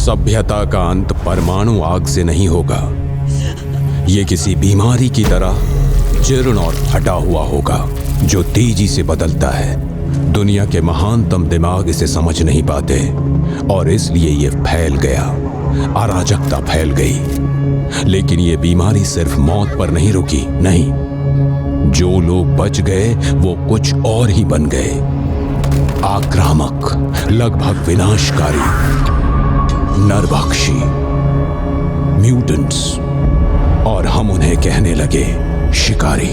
सभ्यता का अंत परमाणु आग से नहीं होगा। ये किसी बीमारी की तरह जीर्ण और फटा हुआ होगा जो तेजी से बदलता है। दुनिया के महानतम दिमाग इसे समझ नहीं पाते और इसलिए ये फैल गया, अराजकता फैल गई। लेकिन ये बीमारी सिर्फ मौत पर नहीं रुकी, नहीं, जो लोग बच गए वो कुछ और ही बन गए। आक्रामक, लगभग विनाशकारी, नरभक्षी, म्यूटेंट्स, और हम उन्हें कहने लगे शिकारी।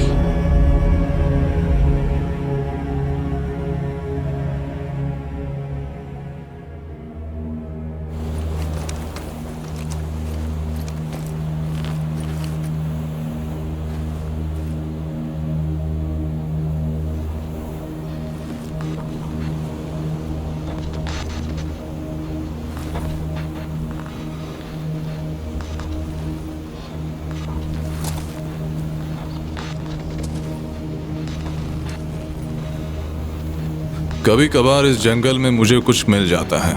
कभी कभार इस जंगल में मुझे कुछ मिल जाता है,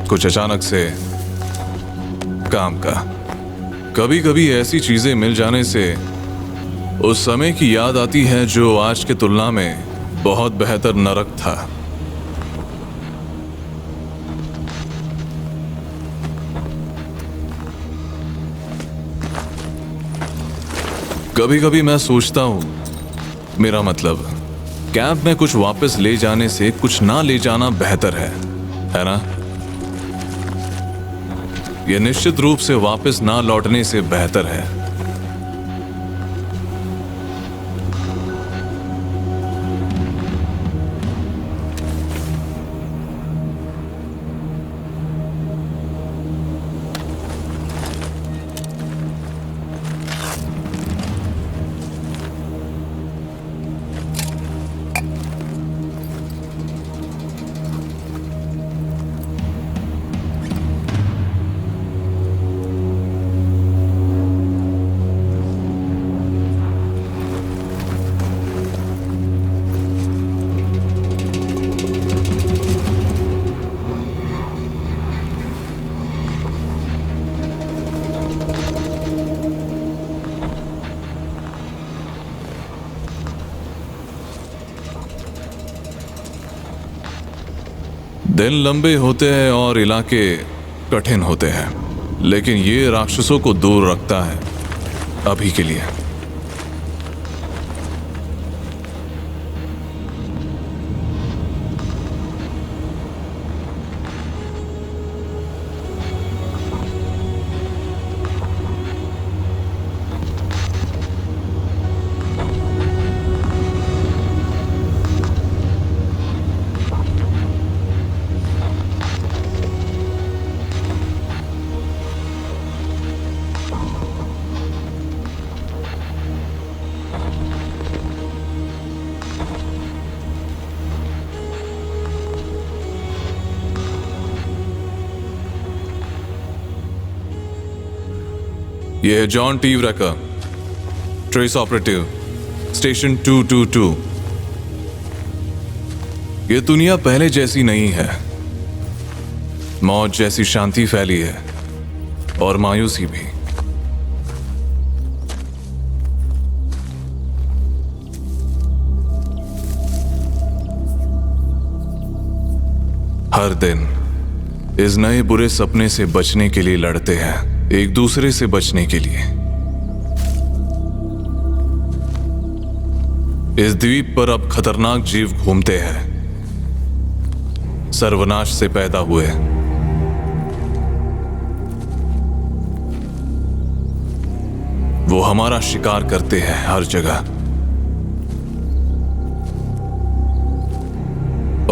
कुछ अचानक से काम का। कभी कभी ऐसी चीजें मिल जाने से उस समय की याद आती है जो आज के तुलना में बहुत बेहतर नरक था। कभी कभी मैं सोचता हूं, मेरा मतलब कैंप में कुछ वापस ले जाने से कुछ ना ले जाना बेहतर है ना? यह निश्चित रूप से वापस ना लौटने से बेहतर है। दिन लंबे होते हैं और इलाके कठिन होते हैं, लेकिन ये राक्षसों को दूर रखता है अभी के लिए। यह है John T Wrecker, trace operative, station 222। यह दुनिया पहले जैसी नहीं है। मौत जैसी शांति फैली है और मायूसी भी। हर दिन इस नए बुरे सपने से बचने के लिए लड़ते हैं, एक दूसरे से बचने के लिए। इस द्वीप पर अब खतरनाक जीव घूमते हैं, सर्वनाश से पैदा हुए। वो हमारा शिकार करते हैं हर जगह,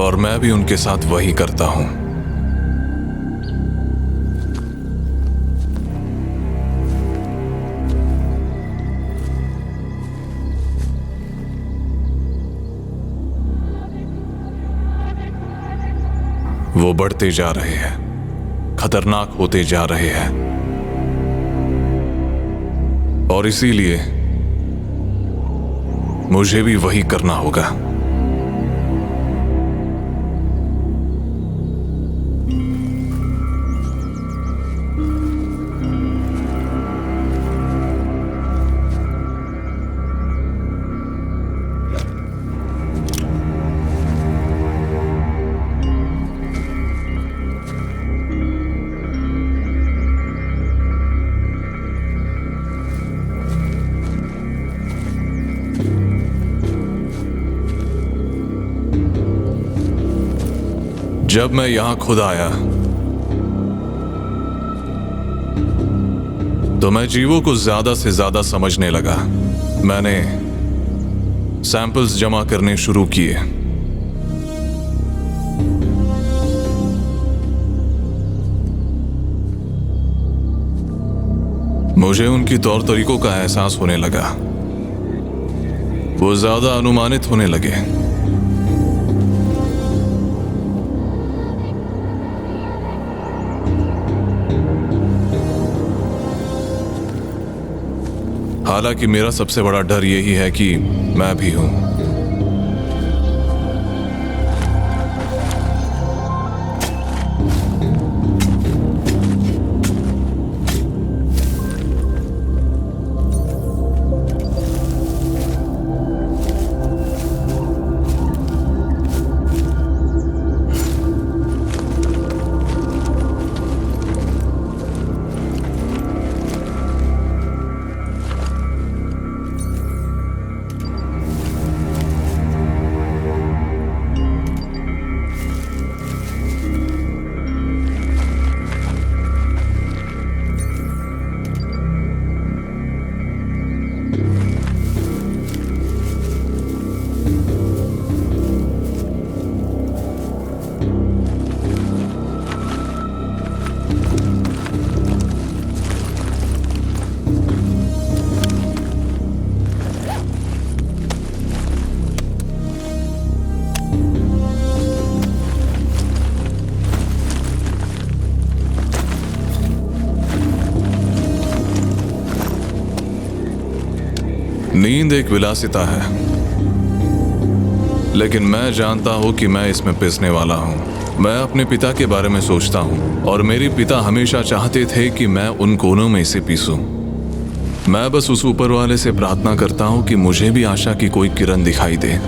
और मैं भी उनके साथ वही करता हूं। वो बढ़ते जा रहे हैं, खतरनाक होते जा रहे हैं, और इसीलिए मुझे भी वही करना होगा। जब मैं यहां खुद आया तो मैं जीवों को ज्यादा से ज्यादा समझने लगा। मैंने सैंपल्स जमा करने शुरू किए। मुझे उनकी तौर तरीकों का एहसास होने लगा। वो ज्यादा अनुमानित होने लगे। हालांकि मेरा सबसे बड़ा डर यही है कि मैं भी हूं। नींद एक विलासिता है, लेकिन मैं जानता हूं कि मैं इसमें पिसने वाला हूं। मैं अपने पिता के बारे में सोचता हूं और मेरे पिता हमेशा चाहते थे कि मैं उन कोनों में इसे पीसूं। मैं बस उस ऊपर वाले से प्रार्थना करता हूं कि मुझे भी आशा की कोई किरण दिखाई दे।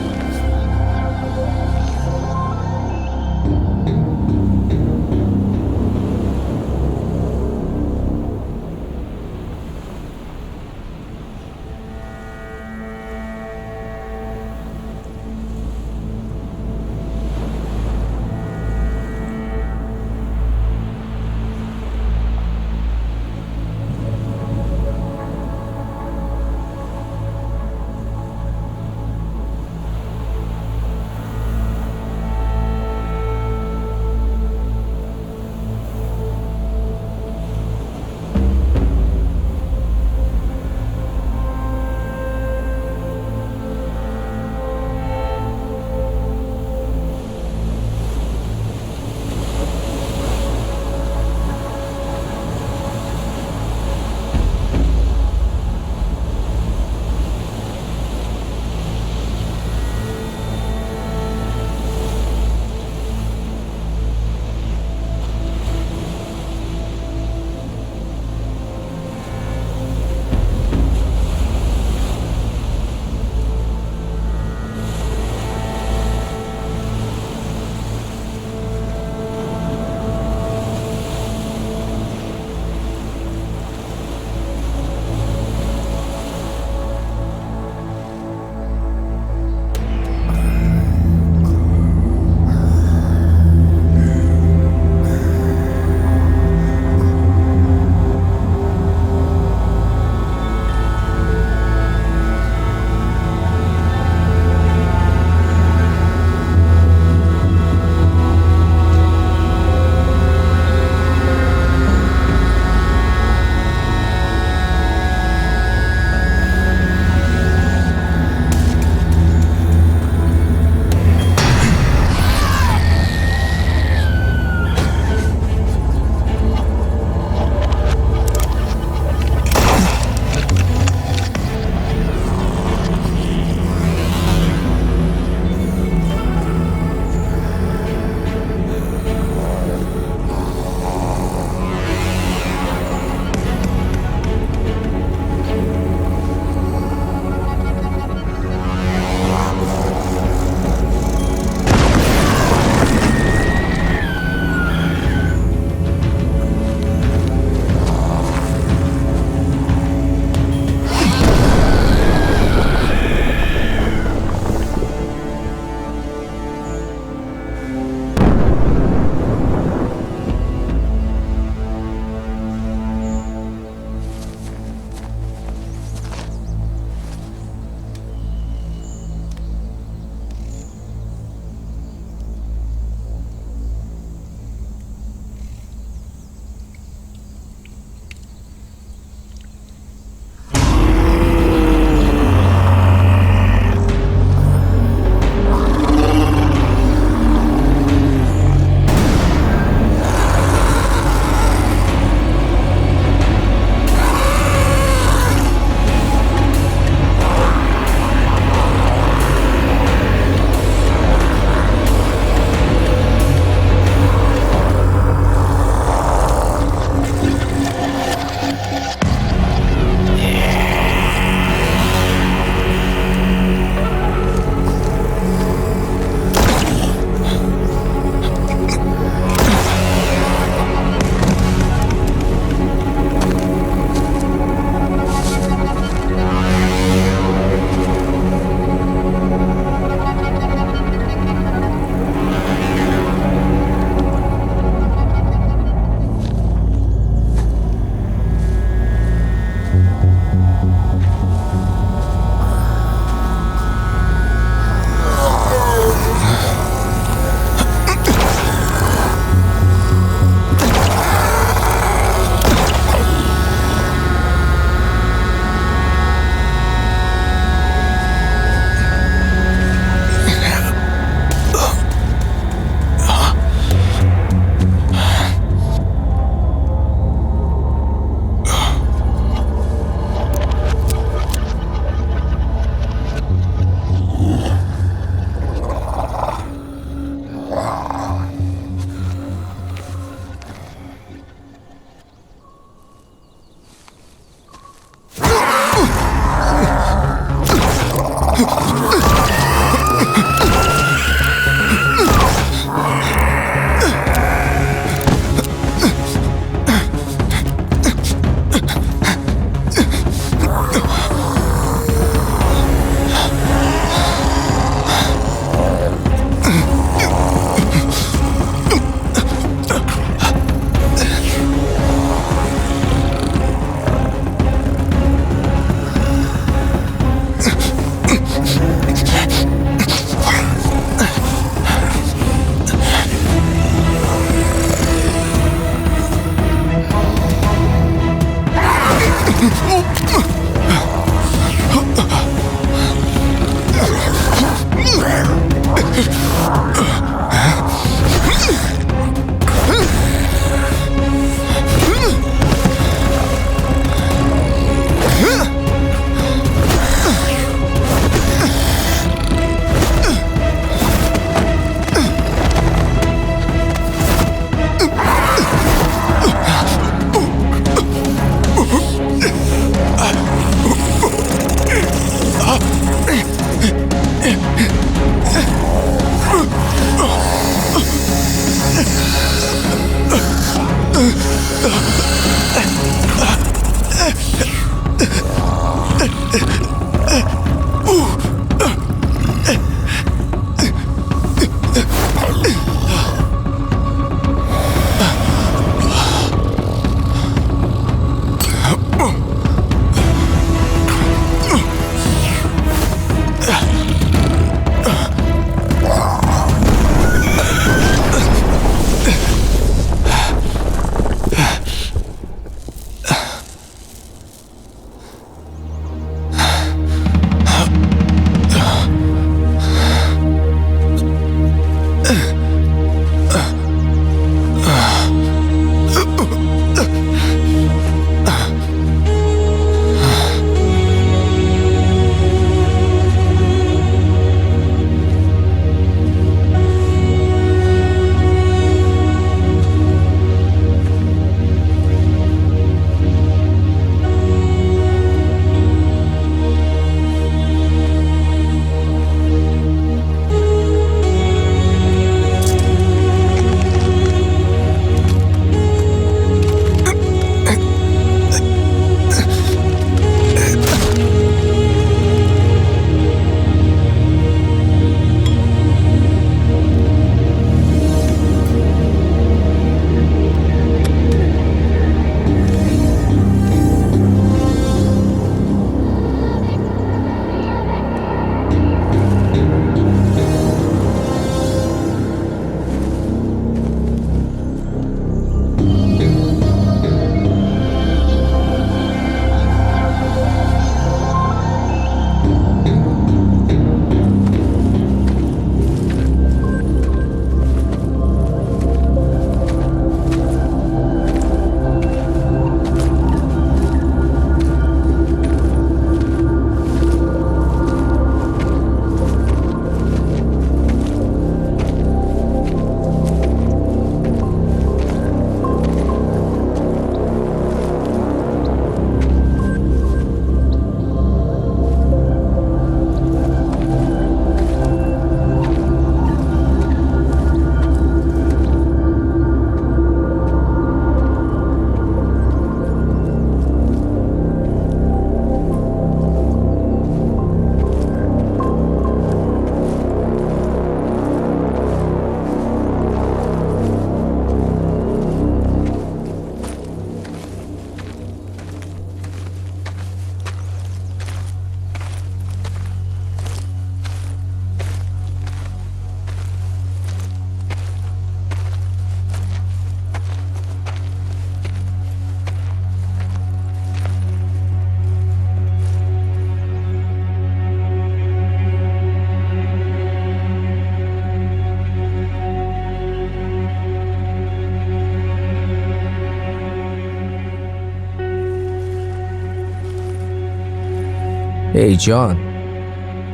ए जॉन,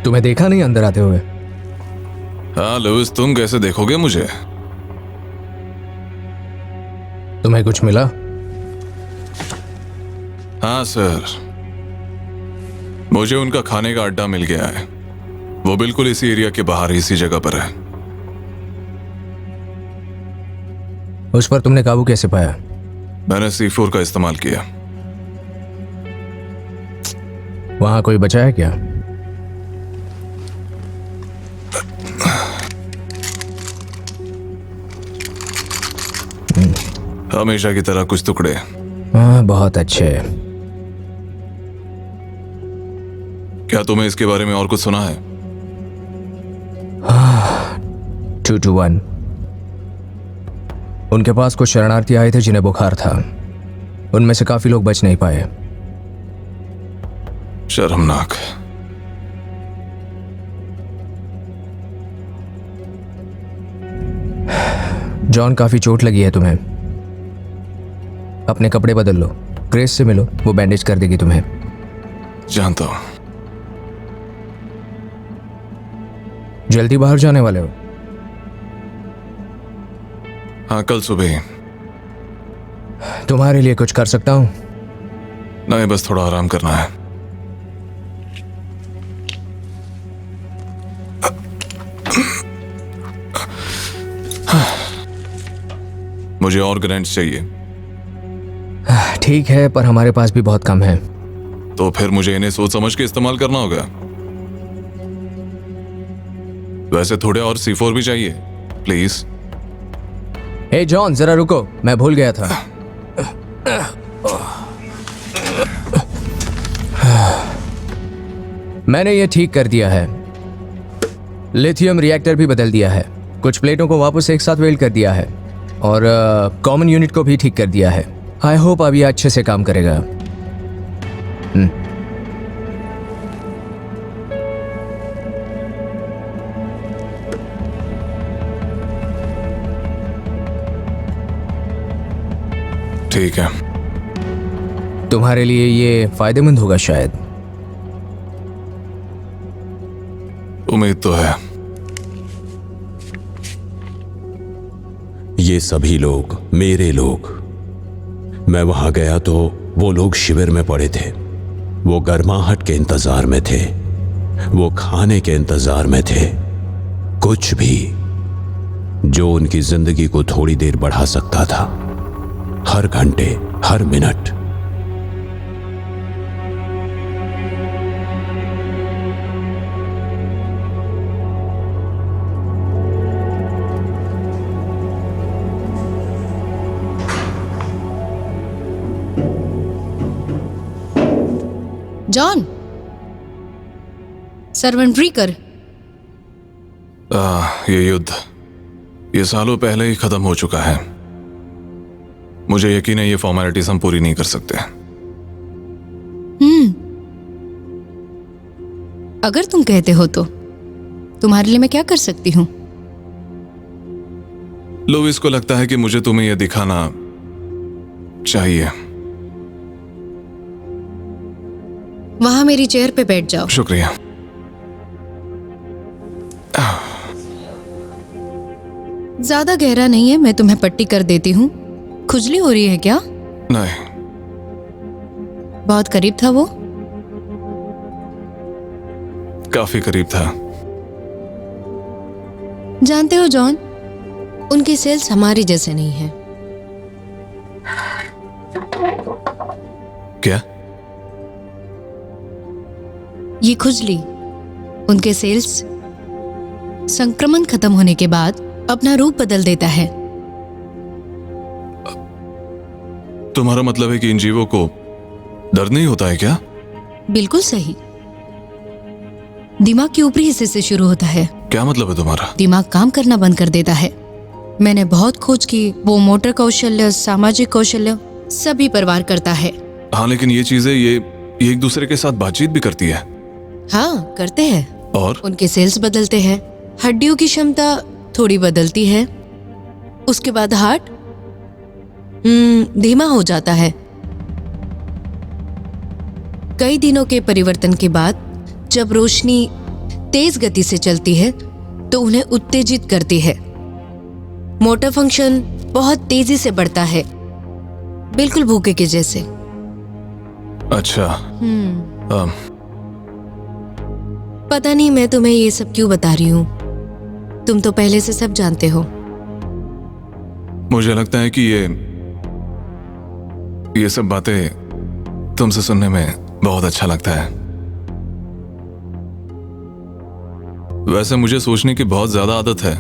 तुम्हें देखा नहीं अंदर आते हुए? हाँ लुइस, तुम कैसे देखोगे मुझे? तुम्हें कुछ मिला? हाँ सर, मुझे उनका खाने का अड्डा मिल गया है। वो बिल्कुल इसी एरिया के बाहर इसी जगह पर है। उस पर तुमने काबू कैसे पाया? मैंने C4 का इस्तेमाल किया। वहां कोई बचा है क्या? हमेशा की तरह कुछ टुकड़े। हाँ, बहुत अच्छे। क्या तुम्हें इसके बारे में और कुछ सुना है? 2 to 1। उनके पास कुछ शरणार्थी आए थे जिन्हें बुखार था। उनमें से काफी लोग बच नहीं पाए। शर्मनाक। जॉन, काफी चोट लगी है तुम्हें। अपने कपड़े बदल लो, ग्रेस से मिलो, वो बैंडेज कर देगी तुम्हें। जानता हूं। जल्दी बाहर जाने वाले हो? हाँ, कल सुबह ही। तुम्हारे लिए कुछ कर सकता हूं? नहीं, बस थोड़ा आराम करना है। मुझे और ग्रैंड्स चाहिए। ठीक है, पर हमारे पास भी बहुत कम है। तो फिर मुझे इन्हें सोच समझ के इस्तेमाल करना होगा। वैसे थोड़े और C4 भी चाहिए, प्लीज। हे जॉन, जरा रुको, मैं भूल गया था। मैंने ये ठीक कर दिया है। लिथियम रिएक्टर भी बदल दिया है, कुछ प्लेटों को वापस एक साथ वेल्ड कर दिया है और कॉमन यूनिट को भी ठीक कर दिया है। आई होप अब ये अच्छे से काम करेगा। ठीक है। तुम्हारे लिए ये फायदेमंद होगा शायद। उम्मीद तो है। ये सभी लोग मेरे लोग। मैं वहां गया तो वो लोग शिविर में पड़े थे। वो गर्माहट के इंतजार में थे, वो खाने के इंतजार में थे, कुछ भी जो उनकी जिंदगी को थोड़ी देर बढ़ा सकता था। हर घंटे, हर मिनट। जॉन, सर्वेंट फ्री कर। ये युद्ध ये सालों पहले ही खत्म हो चुका है। मुझे यकीन है ये फॉर्मेलिटीज हम पूरी नहीं कर सकते। अगर तुम कहते हो तो तुम्हारे लिए मैं क्या कर सकती हूँ? लुइस को लगता है कि मुझे तुम्हें यह दिखाना चाहिए। वहां मेरी चेयर पे बैठ जाओ। शुक्रिया। ज्यादा गहरा नहीं है, मैं तुम्हें पट्टी कर देती हूँ। खुजली हो रही है क्या? नहीं। बहुत करीब था वो। काफी करीब था। जानते हो जॉन, उनके सेल्स हमारी जैसे नहीं हैं। क्या? ये खुजली, उनके सेल्स संक्रमण खत्म होने के बाद अपना रूप बदल देता है। तुम्हारा मतलब है कि इन जीवों को दर्द नहीं होता है क्या? बिल्कुल सही। दिमाग के ऊपरी हिस्से से शुरू होता है। क्या मतलब है तुम्हारा? दिमाग काम करना बंद कर देता है। मैंने बहुत खोज की, वो मोटर कौशल्य, सामाजिक कौशल्य सभी पर वार करता है। हाँ, लेकिन ये चीजें ये एक दूसरे के साथ बातचीत भी करती है। हाँ, करते हैं। और उनके सेल्स बदलते हैं। हड्डियों की क्षमता थोड़ी बदलती है। उसके बाद हार्ट धीमा हो जाता है। कई दिनों के परिवर्तन के बाद जब रोशनी तेज गति से चलती है तो उन्हें उत्तेजित करती है। मोटर फंक्शन बहुत तेजी से बढ़ता है, बिल्कुल भूखे के जैसे। अच्छा। पता नहीं मैं तुम्हें ये सब क्यों बता रही हूँ, तुम तो पहले से सब जानते हो। मुझे लगता है कि ये सब बातें तुमसे सुनने में बहुत अच्छा लगता है। वैसे मुझे सोचने की बहुत ज्यादा आदत है।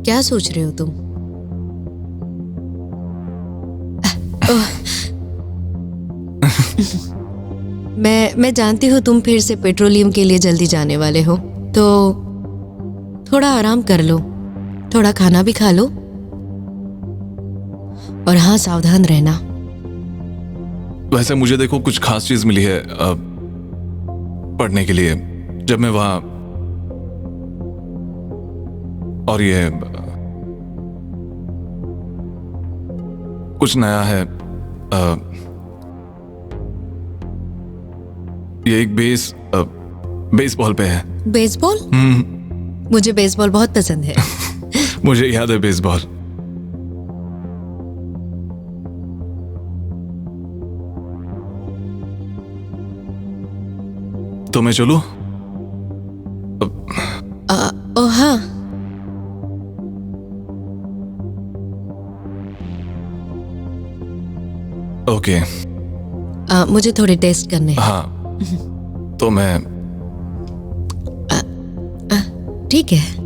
क्या सोच रहे हो तुम? मैं जानती हूँ तुम फिर से पेट्रोलियम के लिए जल्दी जाने वाले हो, तो थोड़ा आराम कर लो, थोड़ा खाना भी खा लो, और हाँ, सावधान रहना। वैसे मुझे देखो कुछ खास चीज मिली है पढ़ने के लिए जब मैं वहां, और ये कुछ नया है। ये एक बेसबॉल पे है। बेसबॉल? मुझे बेसबॉल बहुत पसंद है। मुझे याद है बेसबॉल। तो मैं चलूं? ओ हाँ। ओके। मुझे थोड़े टेस्ट करने हैं। हाँ, तो मैं ठीक है।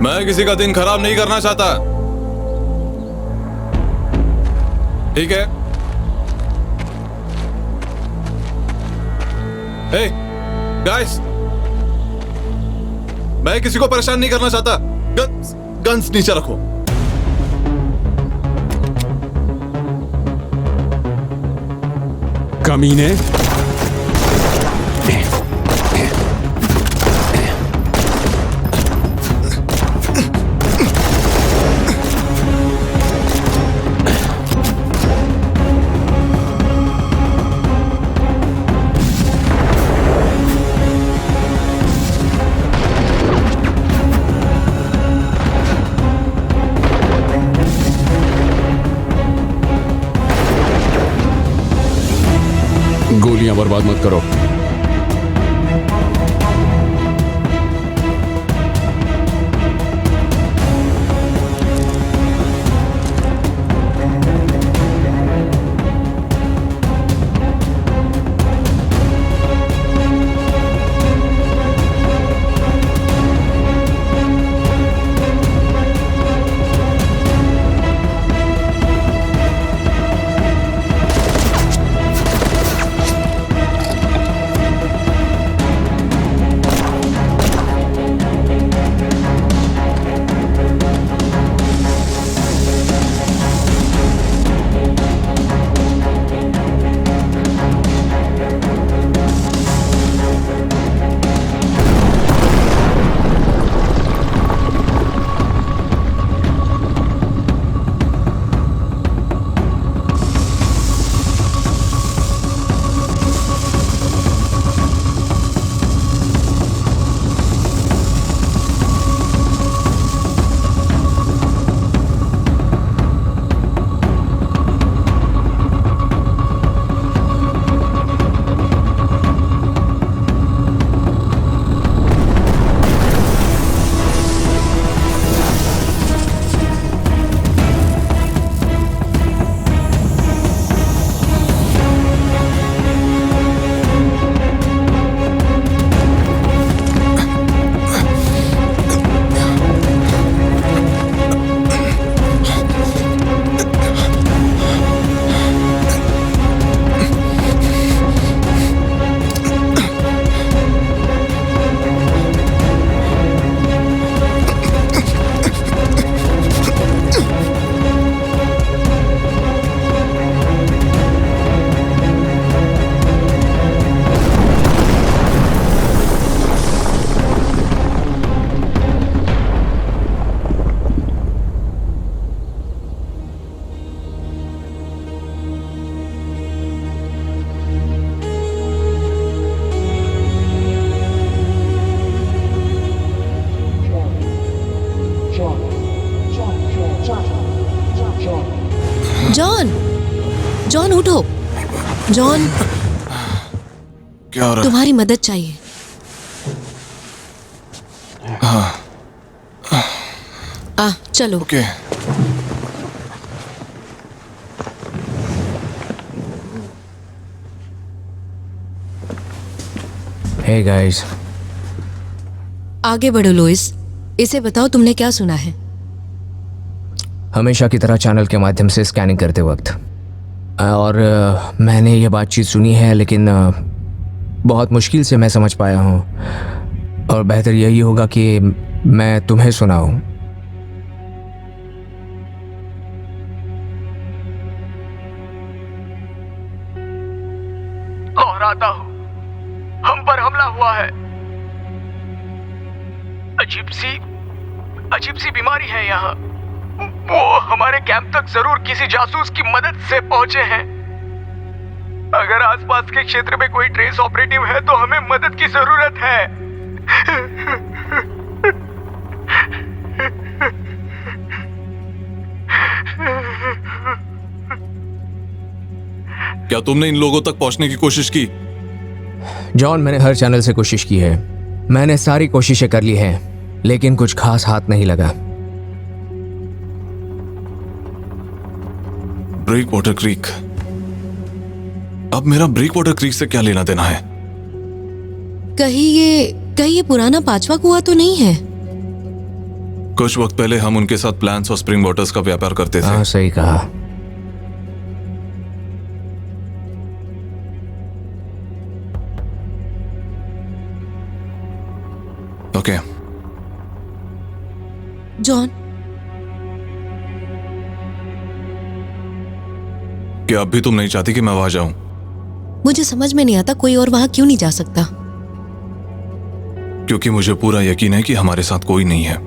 मैं किसी का दिन खराब नहीं करना चाहता, ठीक है? हे गाइस, मैं किसी को परेशान नहीं करना चाहता। गन्स नीचे रखो। कमीने, गोलियां बर्बाद मत करो। जॉन, जॉन उठो। जॉन, क्या हो रहा है? तुम्हारी मदद चाहिए। चलो। ओके। हे गाइस, आगे बढ़ो लोइस, इसे बताओ तुमने क्या सुना है। हमेशा की तरह चैनल के माध्यम से स्कैनिंग करते वक्त और मैंने ये बातचीत सुनी है, लेकिन बहुत मुश्किल से मैं समझ पाया हूँ, और बेहतर यही होगा कि मैं तुम्हें सुनाऊं। और आता हूँ, हम पर हमला हुआ है। अजीब सी बीमारी है यहाँ। वो हमारे कैंप तक जरूर किसी जासूस की मदद से पहुंचे हैं। अगर आसपास के क्षेत्र में कोई ट्रेस ऑपरेटिव है तो हमें मदद की जरूरत है। क्या तुमने इन लोगों तक पहुंचने की कोशिश की? जॉन, मैंने हर चैनल से कोशिश की है। मैंने सारी कोशिशें कर ली हैं, लेकिन कुछ खास हाथ नहीं लगा। Break water creek. अब मेरा ब्रेक वाटर क्रीक से क्या लेना देना है? कहीं ये पुराना 5वां कुआं तो नहीं है? कुछ वक्त पहले हम उनके साथ प्लांट्स और स्प्रिंग वाटर्स का व्यापार करते थे। हाँ, सही कहा। ओके। जॉन, क्या अब भी तुम नहीं चाहती कि मैं वहां जाऊं? मुझे समझ में नहीं आता कोई और वहां क्यों नहीं जा सकता। क्योंकि मुझे पूरा यकीन है कि हमारे साथ कोई नहीं है।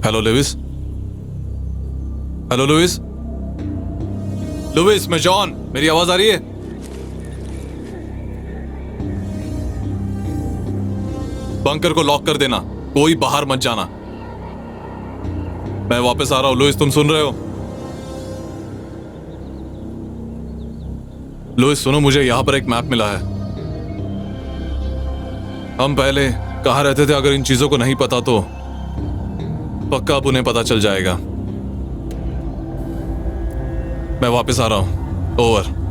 Hello Louis. Hello Louis. Louis, मैं जॉन। मेरी आवाज आ रही है? बंकर को लॉक कर देना, कोई बाहर मत जाना। मैं वापस आ रहा हूं। लुइस, तुम सुन रहे हो? लुइस सुनो, मुझे यहां पर एक मैप मिला है। हम पहले कहां रहते थे, अगर इन चीजों को नहीं पता तो पक्का अब उन्हें पता चल जाएगा। मैं वापस आ रहा हूं। ओवर।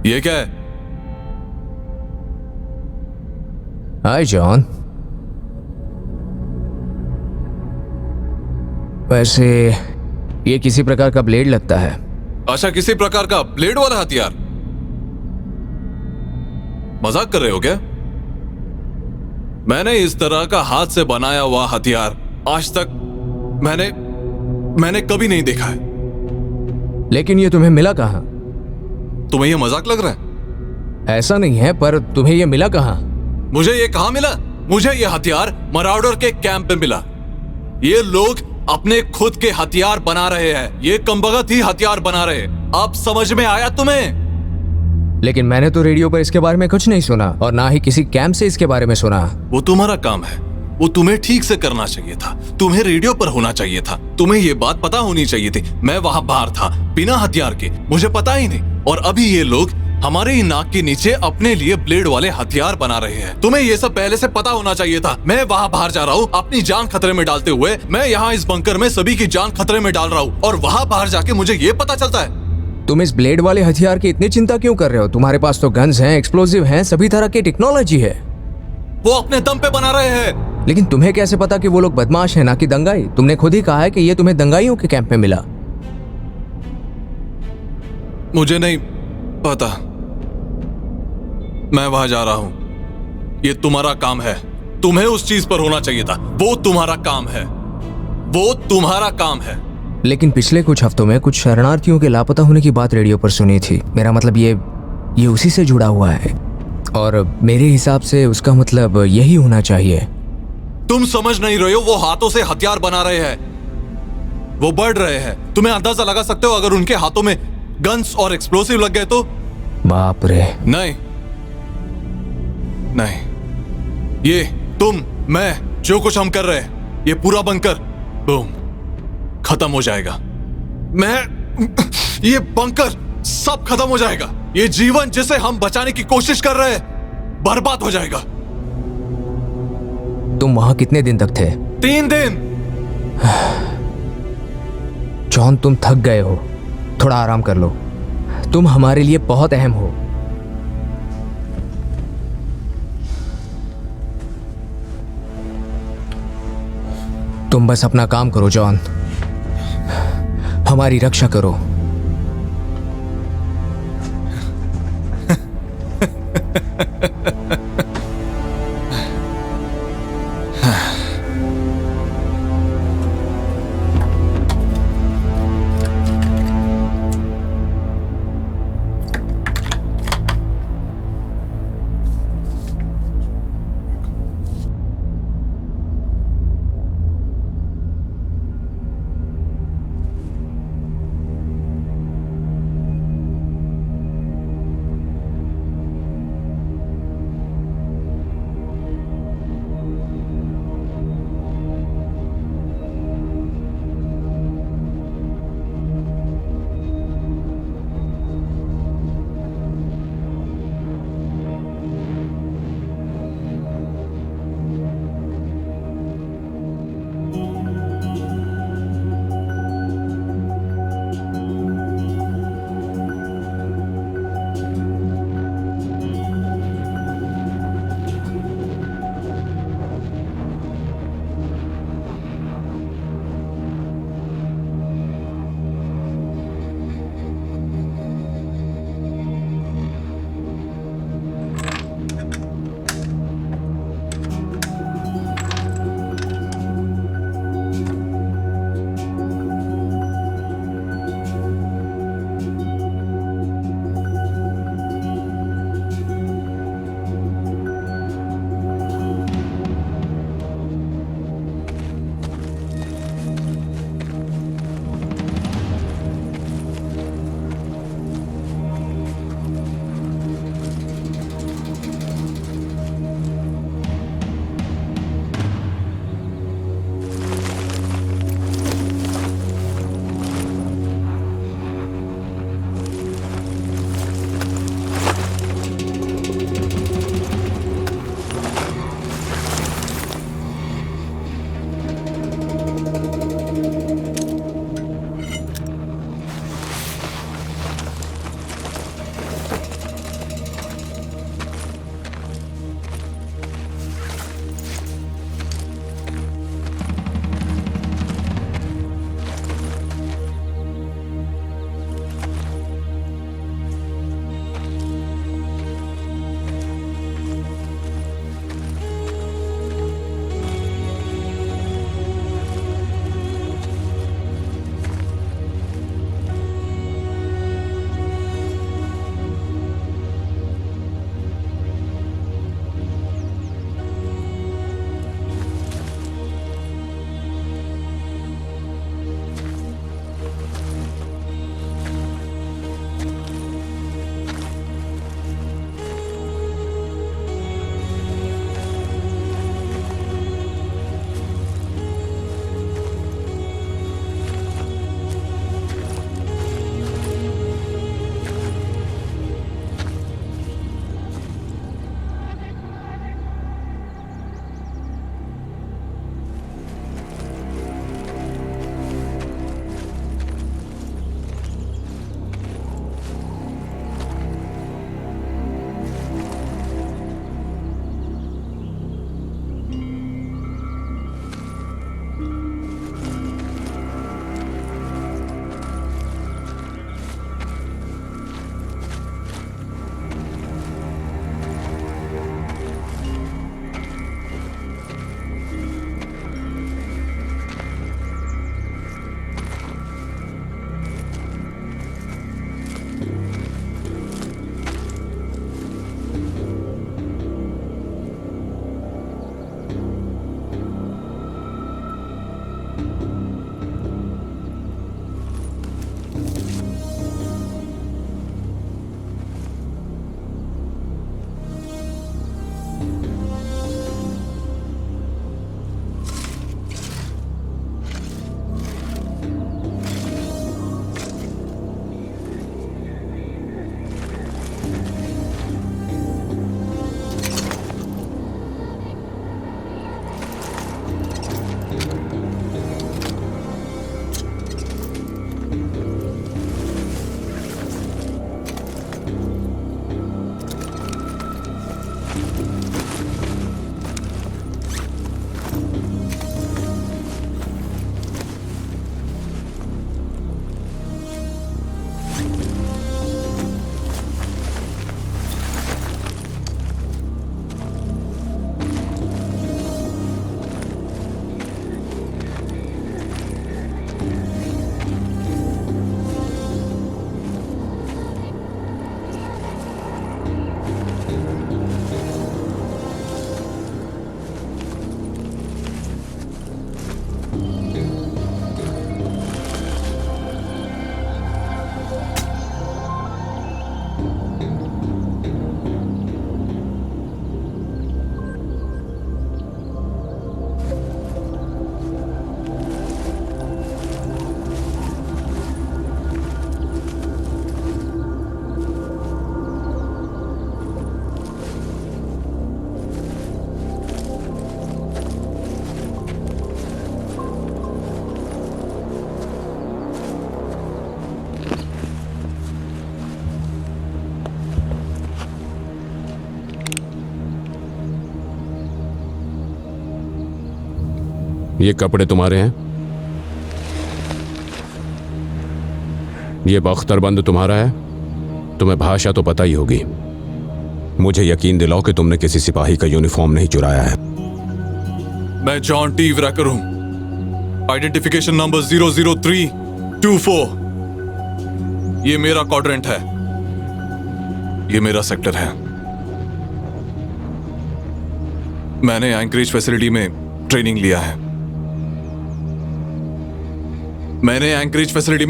ये क्या है? हाय जॉन। वैसे ये किसी प्रकार का ब्लेड लगता है। अच्छा, किसी प्रकार का ब्लेड वाला हथियार? मजाक कर रहे हो क्या? मैंने इस तरह का हाथ से बनाया हुआ हथियार आज तक मैंने कभी नहीं देखा है। लेकिन ये तुम्हें मिला कहाँ? तुम्हें ये मजाक लग रहा है? ऐसा नहीं है, पर तुम्हें ये मिला कहाँ? मुझे ये कहां मिला? मुझे ये हथियार मराउडर के कैंप में मिला। ये लोग अपने खुद के हथियार बना रहे हैं। ये कमबख्त ही हथियार बना रहे हैं। अब समझ में आया तुम्हें? लेकिन मैंने तो रेडियो पर इसके बारे में कुछ नहीं सुना और ना ही किसी कैंप से इसके बारे में सुना। वो तुम्हारा काम है, वो तुम्हें ठीक से करना चाहिए था। तुम्हें रेडियो पर होना चाहिए था। तुम्हें ये बात पता होनी चाहिए थी। मैं वहां बाहर था बिना हथियार के, मुझे पता ही नहीं। और अभी ये लोग हमारे ही नाक के नीचे अपने लिए ब्लेड वाले हथियार बना रहे हैं। तुम्हें ये सब पहले से पता होना चाहिए था। मैं वहां बाहर जा रहा हूँ अपनी जान खतरे में डालते हुए। मैं यहाँ इस बंकर में सभी की जान खतरे में डाल रहा हूँ और वहां बाहर जाके मुझे ये पता चलता है। तुम इस ब्लेड वाले हथियार की इतनी चिंता क्यों कर रहे हो? तुम्हारे पास तो गन्स हैं, एक्सप्लोजिव हैं, सभी तरह की टेक्नोलॉजी है। वो अपने दम पे बना रहे हैं। लेकिन तुम्हें कैसे पता कि वो लोग बदमाश हैं ना कि दंगाई? तुमने खुद ही कहा है कि ये तुम्हें दंगाइयों के कैंप में मिला। मुझे नहीं पता। मैं वहां जा रहा हूं। ये तुम्हारा काम है। तुम्हें उस चीज पर होना चाहिए था। वो तुम्हारा काम है। वो तुम्हारा काम है। लेकिन पिछले कुछ हफ्तों में कुछ शरणार्थियों के लापता होने की बात रेडियो पर सुनी थी। मेरा मतलब ये उसी से जुड़ा हुआ है और मेरे हिसाब से उसका मतलब यही होना चाहिए। तुम समझ नहीं रहे हो। वो हाथों से हथियार बना रहे हैं। वो बढ़ रहे हैं। तुम्हें अंदाजा लगा सकते हो अगर उनके हाथों में गन्स और एक्सप्लोसिव लग गए तो? बाप रे। नहीं, ये तुम, मैं, जो कुछ हम कर रहे हैं, ये पूरा बंकर बूम खत्म हो जाएगा। ये बंकर सब खत्म हो जाएगा। ये जीवन जिसे हम बचाने की कोशिश कर रहे हैं बर्बाद हो जाएगा। तुम वहां कितने दिन तक थे? 3 दिन। जॉन, तुम थक गए हो, थोड़ा आराम कर लो। तुम हमारे लिए बहुत अहम हो। तुम बस अपना काम करो जॉन, हमारी रक्षा करो। ये कपड़े तुम्हारे हैं? ये बख्तरबंद तुम्हारा है? तुम्हें भाषा तो पता ही होगी। मुझे यकीन दिलाओ कि तुमने किसी सिपाही का यूनिफॉर्म नहीं चुराया है। मैं जॉन टी व्रैकर हूं। Identification number 00324। ये मेरा क्वाड्रेंट है। ये मेरा सेक्टर है। मैंने एंकरेज फैसिलिटी में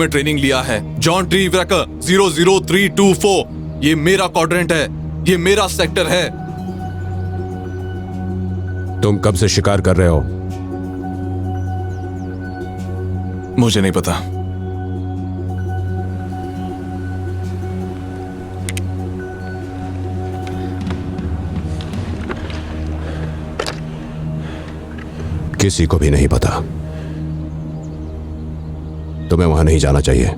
ट्रेनिंग लिया है। John T Wrecker 00324। ये मेरा क्वाड्रेंट है। ये मेरा सेक्टर है। तुम कब से शिकार कर रहे हो? मुझे नहीं पता। किसी को भी नहीं पता। तुम्हें वहां नहीं जाना चाहिए।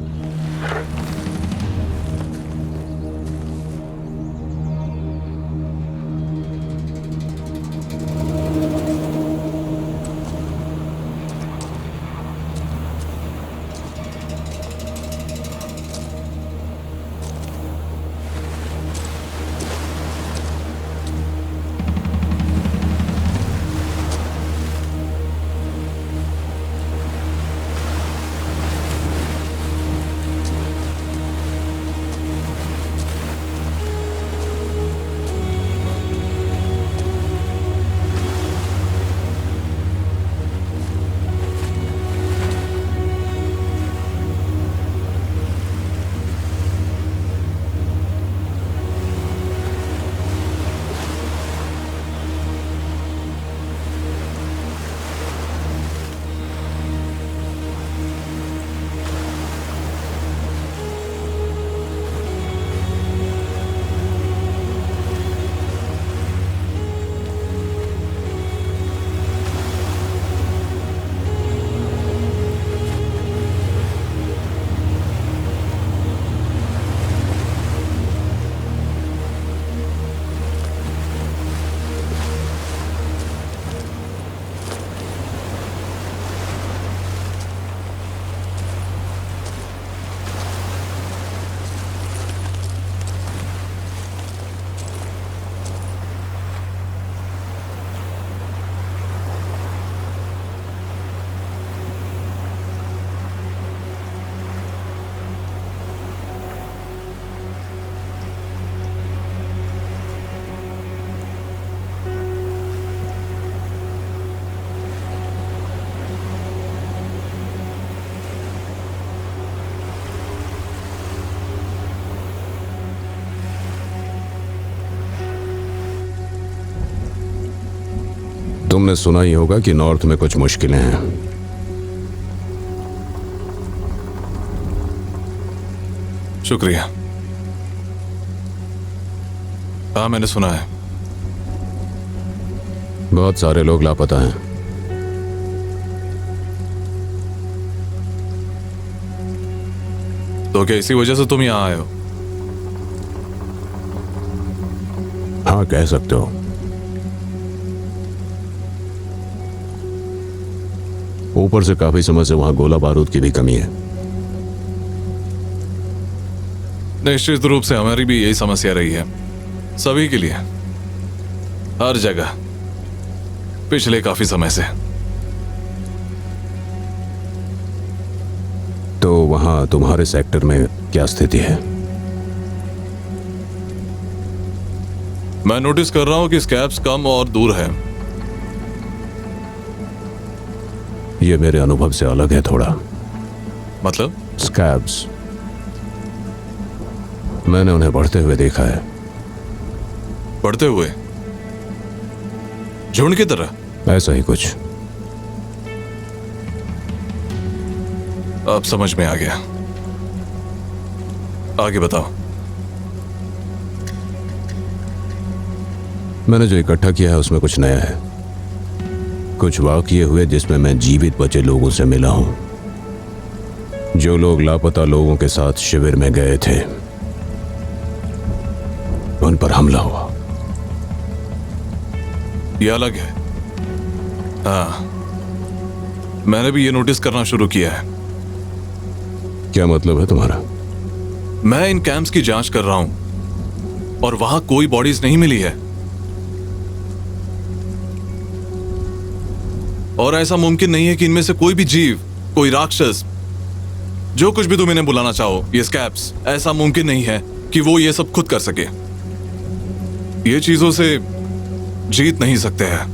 तुमने सुना ही होगा कि नॉर्थ में कुछ मुश्किलें हैं। शुक्रिया। हाँ, मैंने सुना है। बहुत सारे लोग लापता हैं। तो क्या इसी वजह से तुम यहाँ आए हो? हाँ, हाँ, कह सकते हो। ऊपर से काफी समय से वहां गोला बारूद की भी कमी है। निश्चित रूप से हमारी भी यही समस्या रही है, सभी के लिए, हर जगह, पिछले काफी समय से। तो वहां तुम्हारे सेक्टर में क्या स्थिति है? मैं नोटिस कर रहा हूं कि स्कैब्स कम और दूर है। ये मेरे अनुभव से अलग है थोड़ा। मतलब? स्कैब्स, मैंने उन्हें बढ़ते हुए देखा है। बढ़ते हुए? झुंड की तरह? ऐसा ही कुछ। अब समझ में आ गया, आगे बताओ। मैंने जो इकट्ठा किया है उसमें कुछ नया है। कुछ वाकये हुए जिसमें मैं जीवित बचे लोगों से मिला हूं। जो लोग लापता लोगों के साथ शिविर में गए थे, उन पर हमला हुआ। यह अलग है। हाँ, मैंने भी ये नोटिस करना शुरू किया है। क्या मतलब है तुम्हारा? मैं इन कैंप्स की जांच कर रहा हूं और वहां कोई बॉडीज नहीं मिली है। और ऐसा मुमकिन नहीं है कि इनमें से कोई भी जीव, कोई राक्षस, जो कुछ भी तुम इन्हें बुलाना चाहो, ये स्कैब्स, ऐसा मुमकिन नहीं है कि वो ये सब खुद कर सके। ये चीजों से जीत नहीं सकते हैं।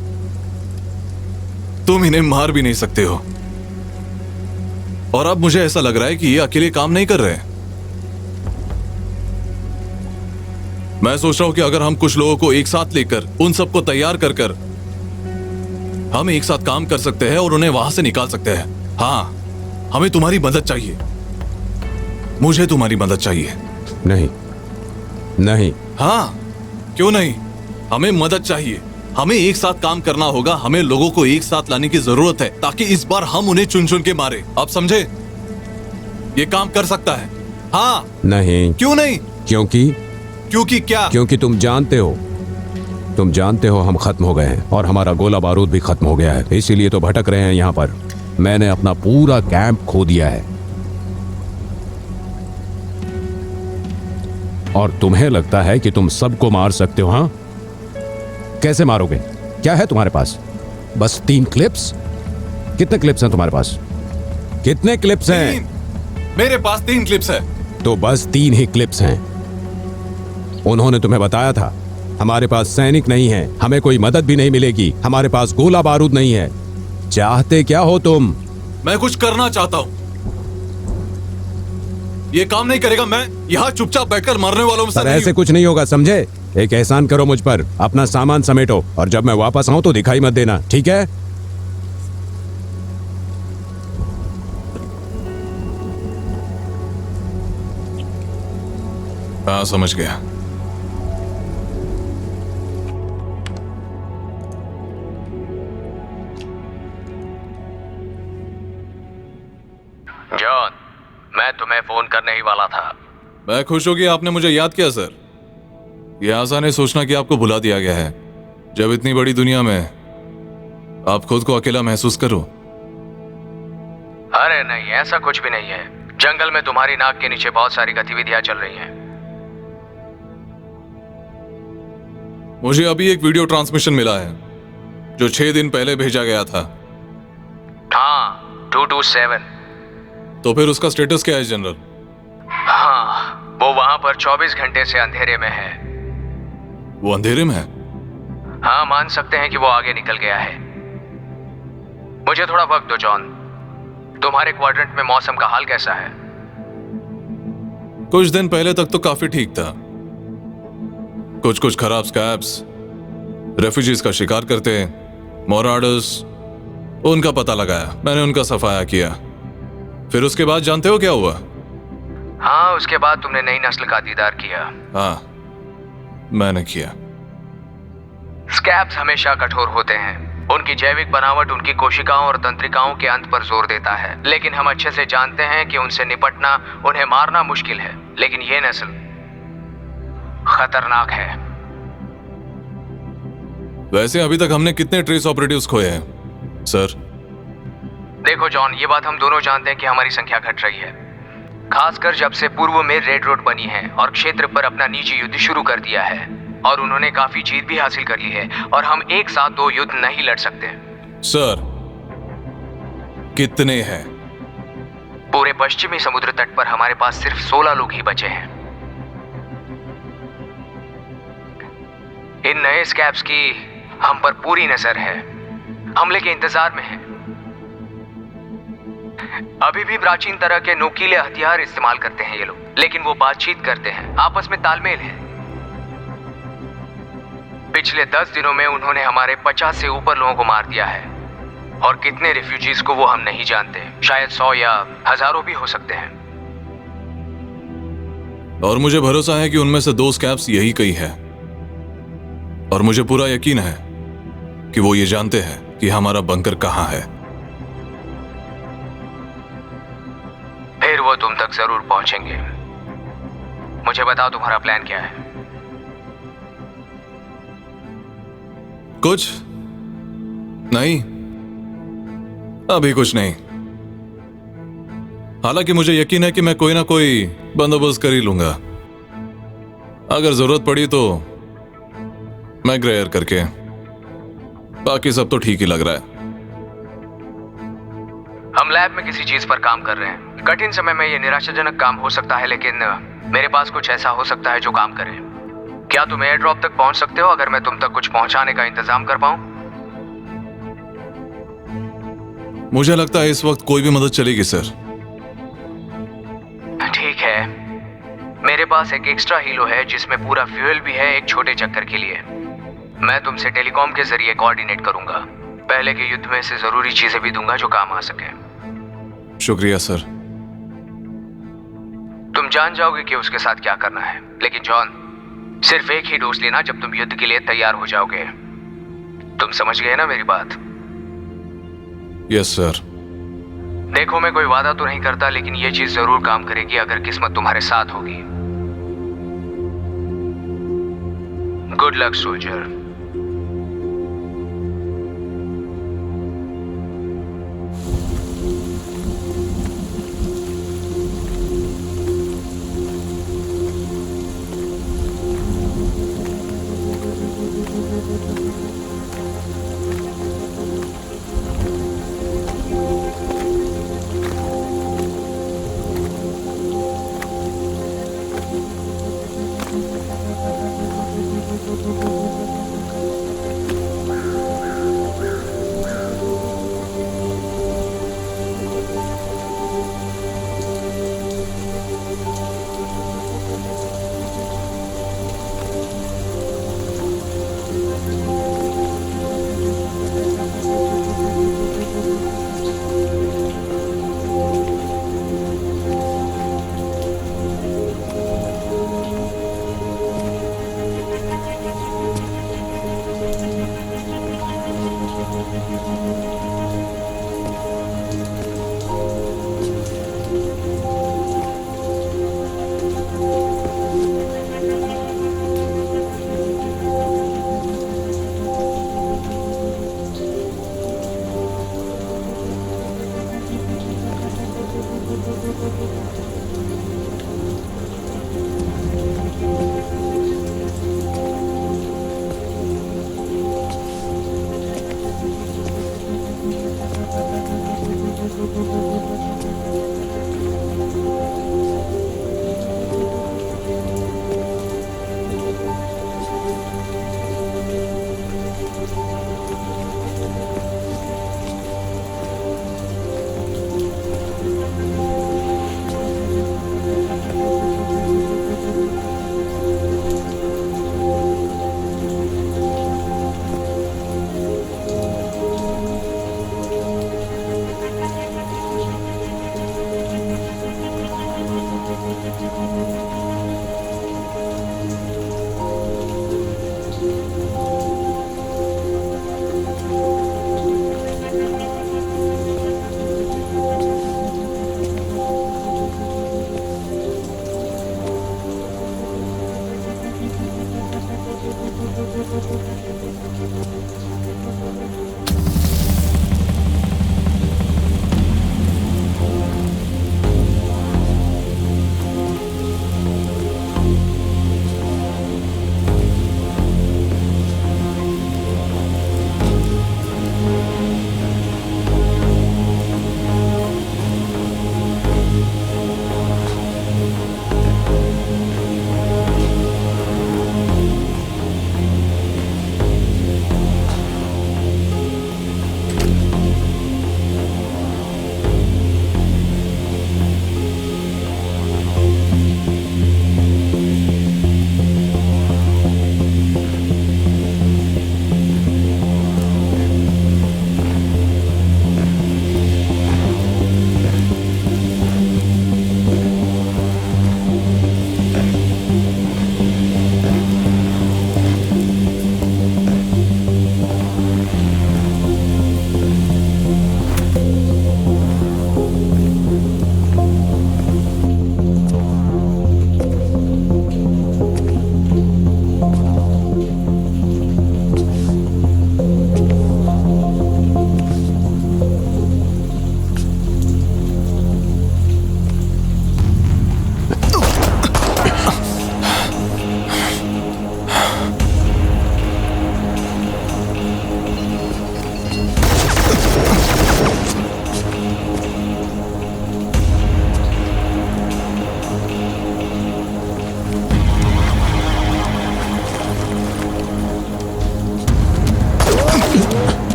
तुम इन्हें मार भी नहीं सकते हो। और अब मुझे ऐसा लग रहा है कि ये अकेले काम नहीं कर रहे। मैं सोच रहा हूं कि अगर हम कुछ लोगों को एक साथ लेकर उन सबको तैयार कर कर हम एक साथ काम कर सकते हैं और उन्हें वहां से निकाल सकते हैं। हाँ, हमें तुम्हारी मदद चाहिए। मुझे तुम्हारी मदद चाहिए। नहीं, नहीं। हाँ, क्यों नहीं? हमें मदद चाहिए। हमें एक साथ काम करना होगा। हमें लोगों को एक साथ लाने की जरूरत है ताकि इस बार हम उन्हें चुन चुन के मारे। आप समझे? ये काम कर सकता है। हाँ। नहीं। क्यों नहीं? क्योंकि क्या? क्योंकि तुम जानते हो हम खत्म हो गए हैं और हमारा गोला बारूद भी खत्म हो गया है। इसीलिए तो भटक रहे हैं यहाँ पर। मैंने अपना पूरा कैंप खो दिया है। और तुम्हें लगता है कि तुम सबको मार सकते हो? हाँ, कैसे मारोगे? क्या है तुम्हारे पास? बस 3 क्लिप्स? कितने क्लिप्स हैं तुम्हारे पास? कितने क्लिप्स हैं? मेरे पास 3 क्लिप्स है। तो बस 3 ही क्लिप्स हैं। उन्होंने तुम्हें बताया था हमारे पास सैनिक नहीं है, हमें कोई मदद भी नहीं मिलेगी, हमारे पास गोला बारूद नहीं है। चाहते क्या हो तुम? मैं कुछ करना चाहता हूं। ये काम नहीं करेगा। मैं यहाँ चुपचाप बैठकर मरने वालों में से नहीं ऐसे कुछ नहीं होगा, समझे? एक एहसान करो मुझ पर, अपना सामान समेटो और जब मैं वापस आऊं तो दिखाई मत देना, ठीक है? हाँ, समझ गया। जॉन, मैं तुम्हें फोन करने ही वाला था। मैं खुश हूं कि आपने मुझे याद किया सर। यह आसान है सोचना कि आपको भुला दिया गया है, जब इतनी बड़ी दुनिया में आप खुद को अकेला महसूस करो। अरे नहीं, ऐसा कुछ भी नहीं है। जंगल में तुम्हारी नाक के नीचे बहुत सारी गतिविधियां चल रही हैं। मुझे अभी एक वीडियो ट्रांसमिशन मिला है जो 6 दिन पहले भेजा गया था। हाँ, 227। तो फिर उसका स्टेटस क्या है जनरल? हाँ, वो वहां पर 24 घंटे से अंधेरे में है। वो अंधेरे में है? हाँ, मान सकते हैं कि वो आगे निकल गया है। मुझे थोड़ा वक्त दो जॉन। तुम्हारे क्वाड्रेंट में मौसम का हाल कैसा है? कुछ दिन पहले तक तो काफी ठीक था। कुछ खराब स्कैब्स रेफ्यूजीज का शिकार करते, मोराडर्स, उनका पता लगाया। मैंने उनका सफाया किया। फिर उसके बाद जानते हो क्या हुआ? हाँ, उसके बाद तुमने नई नस्ल का दीदार किया। हाँ, मैंने किया। स्कैब्स हमेशा कठोर होते हैं। उनकी जैविक बनावट उनकी कोशिकाओं और तंत्रिकाओं के अंत पर जोर देता है, लेकिन हम अच्छे से जानते हैं कि उनसे निपटना, उन्हें मारना मुश्किल है। लेकिन ये नस्ल खतरनाक है। वैसे अभी तक हमने कितने ट्रेस ऑपरेटिव्स खोए हैं सर? देखो जॉन, ये बात हम दोनों जानते हैं कि हमारी संख्या घट रही है, खासकर जब से पूर्व में रेड रोड बनी है और क्षेत्र पर अपना निजी युद्ध शुरू कर दिया है, और उन्होंने काफी जीत भी हासिल कर ली है, और हम एक साथ 2 युद्ध नहीं लड़ सकते। सर कितने हैं? पूरे पश्चिमी समुद्र तट पर हमारे पास सिर्फ 16 लोग ही बचे हैं। इन नए स्कैब्स की हम पर पूरी नजर है, हमले के इंतजार में हैं। अभी भी प्राचीन तरह के नोकीले हथियार इस्तेमाल करते हैं ये लोग, लेकिन वो बातचीत करते हैं, आपस में तालमेल है। पिछले 10 दिनों में उन्होंने हमारे 50 से ऊपर लोगों को मार दिया है, और कितने रिफ्यूजीज को वो हम नहीं जानते, शायद 100 या हजारों भी हो सकते हैं। और मुझे भरोसा है कि उनमें से 2 स्कैब्स यही कई है, और मुझे पूरा यकीन है कि वो ये जानते हैं कि हमारा बंकर कहां है। फिर वो तुम तक जरूर पहुंचेंगे। मुझे बताओ तुम्हारा प्लान क्या है? कुछ नहीं, अभी कुछ नहीं। हालांकि मुझे यकीन है कि मैं कोई ना कोई बंदोबस्त कर ही लूंगा। अगर जरूरत पड़ी तो मैं ग्रेयर करके, बाकी सब तो ठीक ही लग रहा है। हम लैब में किसी चीज पर काम कर रहे हैं। कठिन समय में ये निराशाजनक काम हो सकता है, लेकिन मेरे पास कुछ ऐसा हो सकता है जो काम करे। क्या तुम एयर ड्रॉप तक पहुंच सकते हो अगर मैं तुम तक कुछ पहुंचाने का इंतजाम कर पाऊं? मुझे लगता है इस वक्त कोई भी मदद चलेगी सर। ठीक है, मेरे पास एक एक्स्ट्रा हीलो है जिसमें पूरा फ्यूल भी है एक छोटे चक्कर के लिए। मैं तुमसे टेलीकॉम के जरिए कोऑर्डिनेट करूंगा। पहले के युद्ध में से जरूरी चीजें भी दूंगा जो काम आ सके। शुक्रिया सर। तुम जान जाओगे कि उसके साथ क्या करना है, लेकिन जॉन, सिर्फ एक ही डोज लेना जब तुम युद्ध के लिए तैयार हो जाओगे। तुम समझ गए ना मेरी बात? Yes sir. देखो, मैं कोई वादा तो नहीं करता, लेकिन ये चीज जरूर काम करेगी अगर किस्मत तुम्हारे साथ होगी। Good luck soldier.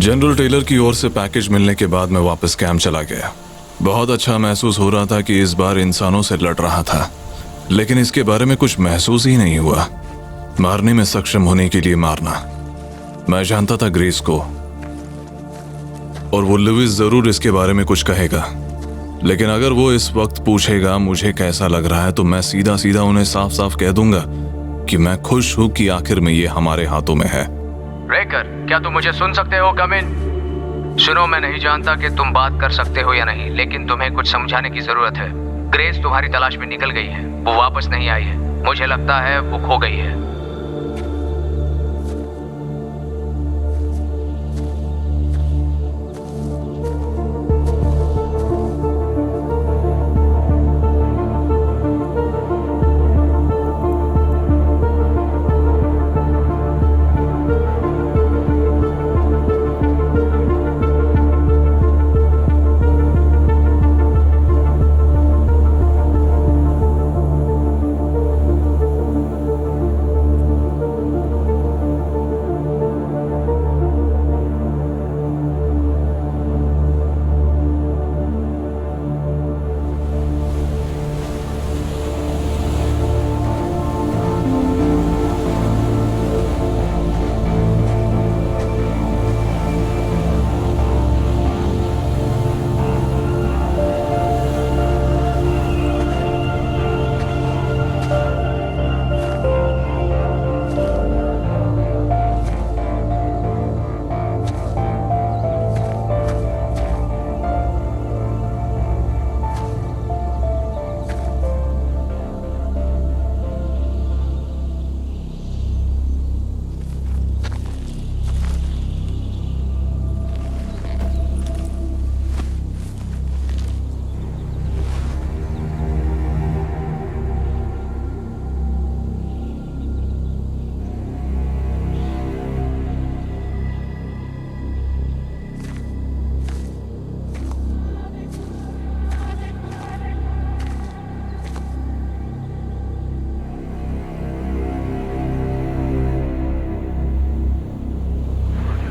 General Taylor की ओर से पैकेज मिलने के बाद मैं वापस कैंप चला गया। बहुत अच्छा महसूस हो रहा था कि इस बार इंसानों से लड़ रहा था, लेकिन इसके बारे में कुछ महसूस ही नहीं हुआ। मारने में सक्षम होने के लिए मारना। मैं जानता था ग्रेस को, और वो लुइस जरूर इसके बारे में कुछ कहेगा, लेकिन अगर वो इस वक्त पूछेगा मुझे कैसा लग रहा है, तो मैं सीधा सीधा उन्हें साफ साफ कह दूंगा कि मैं खुश हूं कि आखिर में ये हमारे हाथों में है। रेकर, क्या तुम मुझे सुन सकते हो? कम इन। सुनो, मैं नहीं जानता कि तुम बात कर सकते हो या नहीं, लेकिन तुम्हें कुछ समझाने की जरूरत है। ग्रेस तुम्हारी तलाश में निकल गई है, वो वापस नहीं आई है। मुझे लगता है वो खो गई है।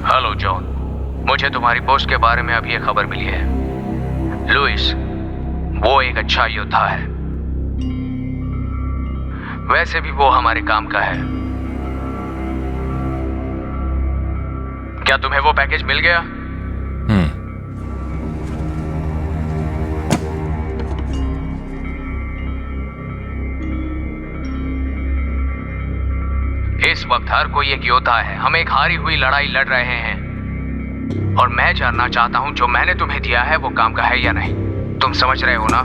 हेलो जॉन, मुझे तुम्हारी पोस्ट के बारे में अभी एक खबर मिली है। लुइस, वो एक अच्छा योद्धा है। वैसे भी वो हमारे काम का है। क्या तुम्हें वो पैकेज मिल गया? इस वक्त हर कोई एक योद्धा है। हम एक हारी हुई लड़ाई लड़ रहे हैं, और मैं जानना चाहता हूं जो मैंने तुम्हें दिया है वो काम का है या नहीं। तुम समझ रहे हो ना?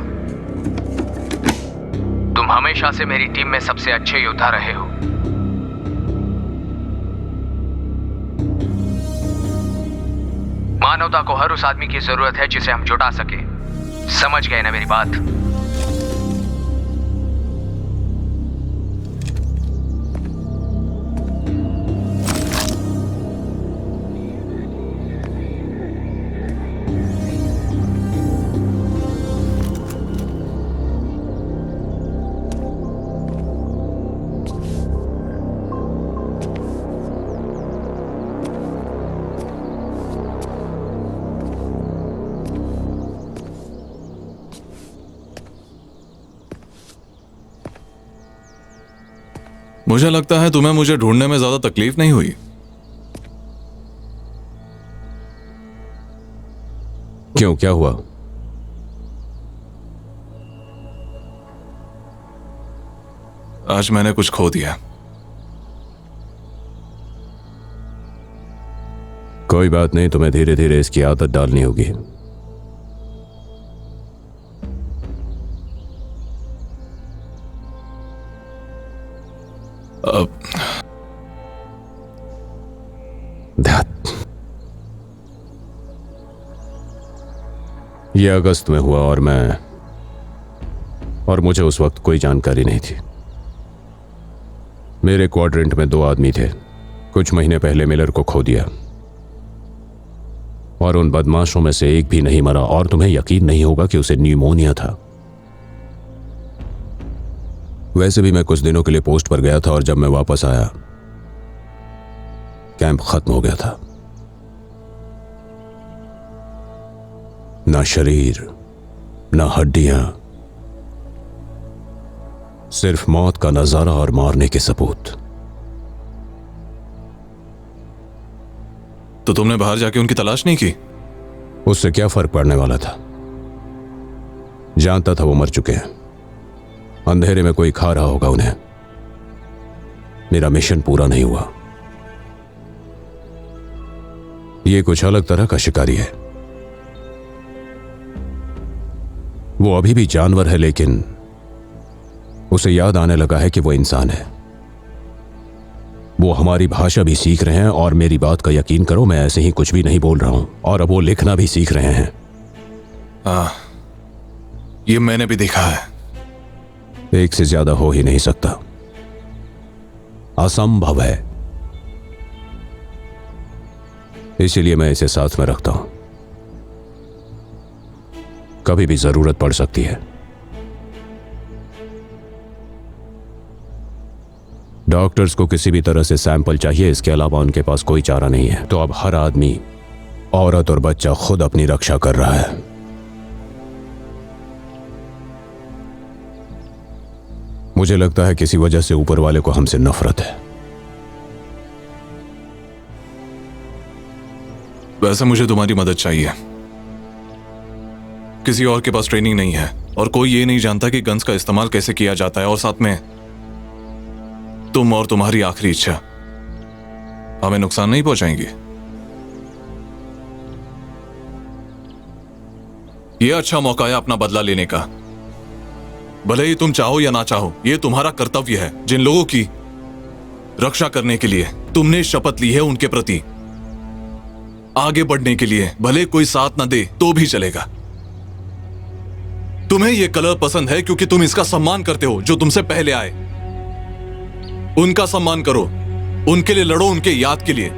तुम हमेशा से मेरी टीम में सबसे अच्छे योद्धा रहे हो। मानवता को हर उस आदमी की जरूरत है जिसे हम जुटा सके। समझ गए ना मेरी बात? मुझे लगता है तुम्हें मुझे ढूंढने में ज्यादा तकलीफ नहीं हुई। क्यों, क्या हुआ? आज मैंने कुछ खो दिया। कोई बात नहीं, तुम्हें धीरे धीरे इसकी आदत डालनी होगी। यह अगस्त में हुआ और मुझे उस वक्त कोई जानकारी नहीं थी। मेरे क्वाड्रेंट में 2 आदमी थे। कुछ महीने पहले मिलर को खो दिया, और उन बदमाशों में से एक भी नहीं मरा, और तुम्हें यकीन नहीं होगा कि उसे न्यूमोनिया था। वैसे भी मैं कुछ दिनों के लिए पोस्ट पर गया था, और जब मैं वापस आया कैंप खत्म हो गया था। ना शरीर, ना हड्डियां, सिर्फ मौत का नजारा और मारने के सबूत। तो तुमने बाहर जाके उनकी तलाश नहीं की? उससे क्या फर्क पड़ने वाला था? जानता था वो मर चुके हैं। अंधेरे में कोई खा रहा होगा उन्हें। मेरा मिशन पूरा नहीं हुआ। ये कुछ अलग तरह का शिकारी है। वो अभी भी जानवर है, लेकिन उसे याद आने लगा है कि वो इंसान है। वो हमारी भाषा भी सीख रहे हैं, और मेरी बात का यकीन करो, मैं ऐसे ही कुछ भी नहीं बोल रहा हूं। और अब वो लिखना भी सीख रहे हैं। ये मैंने भी देखा है। एक से ज्यादा हो ही नहीं सकता, असंभव है। इसीलिए मैं इसे साथ में रखता हूं। कभी भी जरूरत पड़ सकती है। डॉक्टर्स को किसी भी तरह से सैंपल चाहिए, इसके अलावा उनके पास कोई चारा नहीं है। तो अब हर आदमी, औरत और बच्चा खुद अपनी रक्षा कर रहा है। मुझे लगता है किसी वजह से ऊपर वाले को हमसे नफरत है। वैसे मुझे तुम्हारी मदद चाहिए। किसी और के पास ट्रेनिंग नहीं है, और कोई ये नहीं जानता कि गन्स का इस्तेमाल कैसे किया जाता है, और साथ में तुम और तुम्हारी आखिरी इच्छा हमें नुकसान नहीं पहुंचाएंगी। यह अच्छा मौका है अपना बदला लेने का। भले ही तुम चाहो या ना चाहो, यह तुम्हारा कर्तव्य है। जिन लोगों की रक्षा करने के लिए तुमने शपथ ली है, उनके प्रति आगे बढ़ने के लिए भले कोई साथ ना दे तो भी चलेगा। तुम्हें यह कलर पसंद है क्योंकि तुम इसका सम्मान करते हो जो तुमसे पहले आए। उनका सम्मान करो, उनके लिए लड़ो, उनके याद के लिए,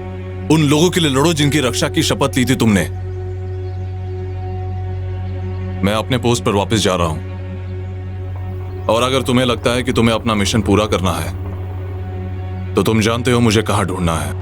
उन लोगों के लिए लड़ो जिनकी रक्षा की शपथ ली थी तुमने। मैं अपने पोस्ट पर वापस जा रहा हूं, और अगर तुम्हें लगता है कि तुम्हें अपना मिशन पूरा करना है तो तुम जानते हो मुझे कहां ढूंढना है।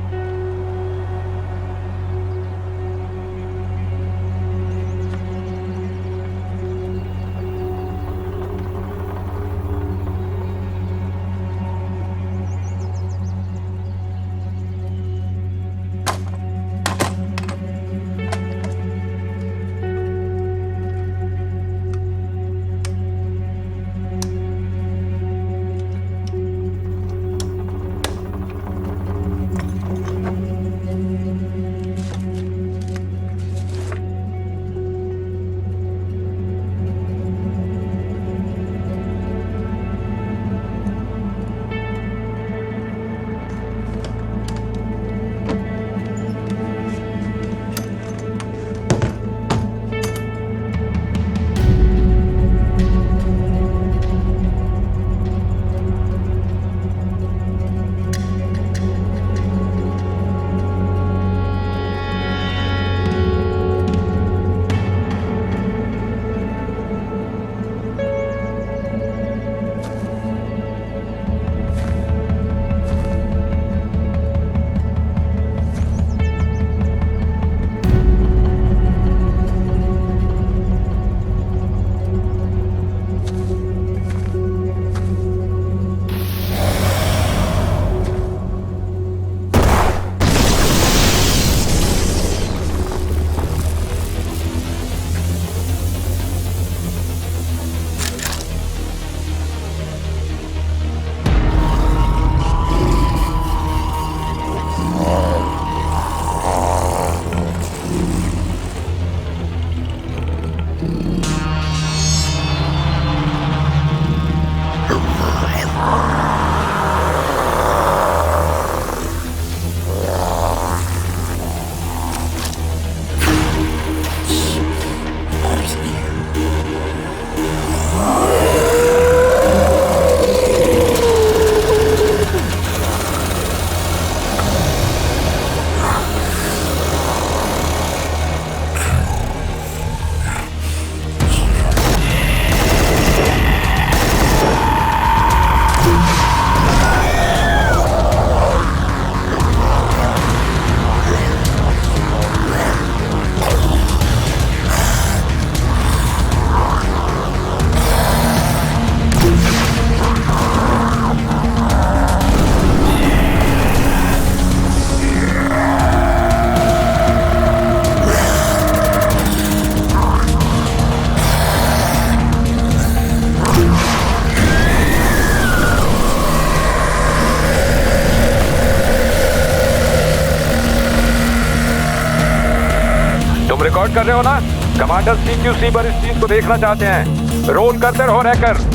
कर रहे हो ना? कमांडर CQC पर इस चीज को देखना चाहते हैं। रोल करते रहो रैकर।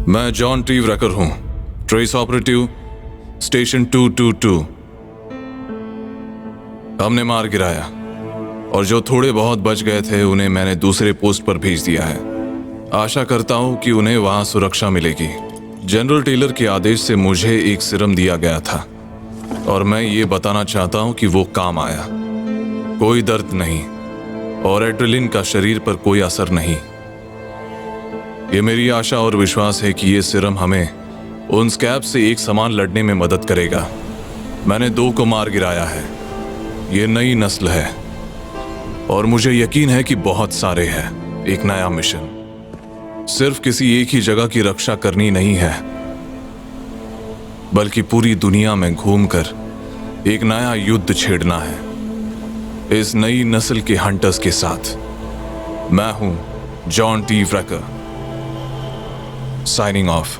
मैं जॉन टी व्रेकर हूं, ट्रेस ऑपरेटिव स्टेशन 222। हमने मार गिराया और जो थोड़े बहुत बच गए थे उन्हें मैंने दूसरे पोस्ट पर भेज दिया है। आशा करता हूं कि उन्हें वहां सुरक्षा मिलेगी। जनरल टेलर के आदेश से मुझे एक सिरम दिया गया था और मैं ये बताना चाहता हूं कि वो काम आया। कोई दर्द नहीं और एड्रेलिन का शरीर पर कोई असर नहीं। ये मेरी आशा और विश्वास है कि ये सिरम हमें उन स्कैब से एक समान लड़ने में मदद करेगा। मैंने 2 को मार गिराया है। ये नई नस्ल है और मुझे यकीन है कि बहुत सारे हैं। एक नया मिशन सिर्फ किसी एक ही जगह की रक्षा करनी नहीं है, बल्कि पूरी दुनिया में घूमकर एक नया युद्ध छेड़ना है इस नई नस्ल के हंटर्स के साथ। मैं हूं जॉन टी व्रेकर, साइनिंग ऑफ।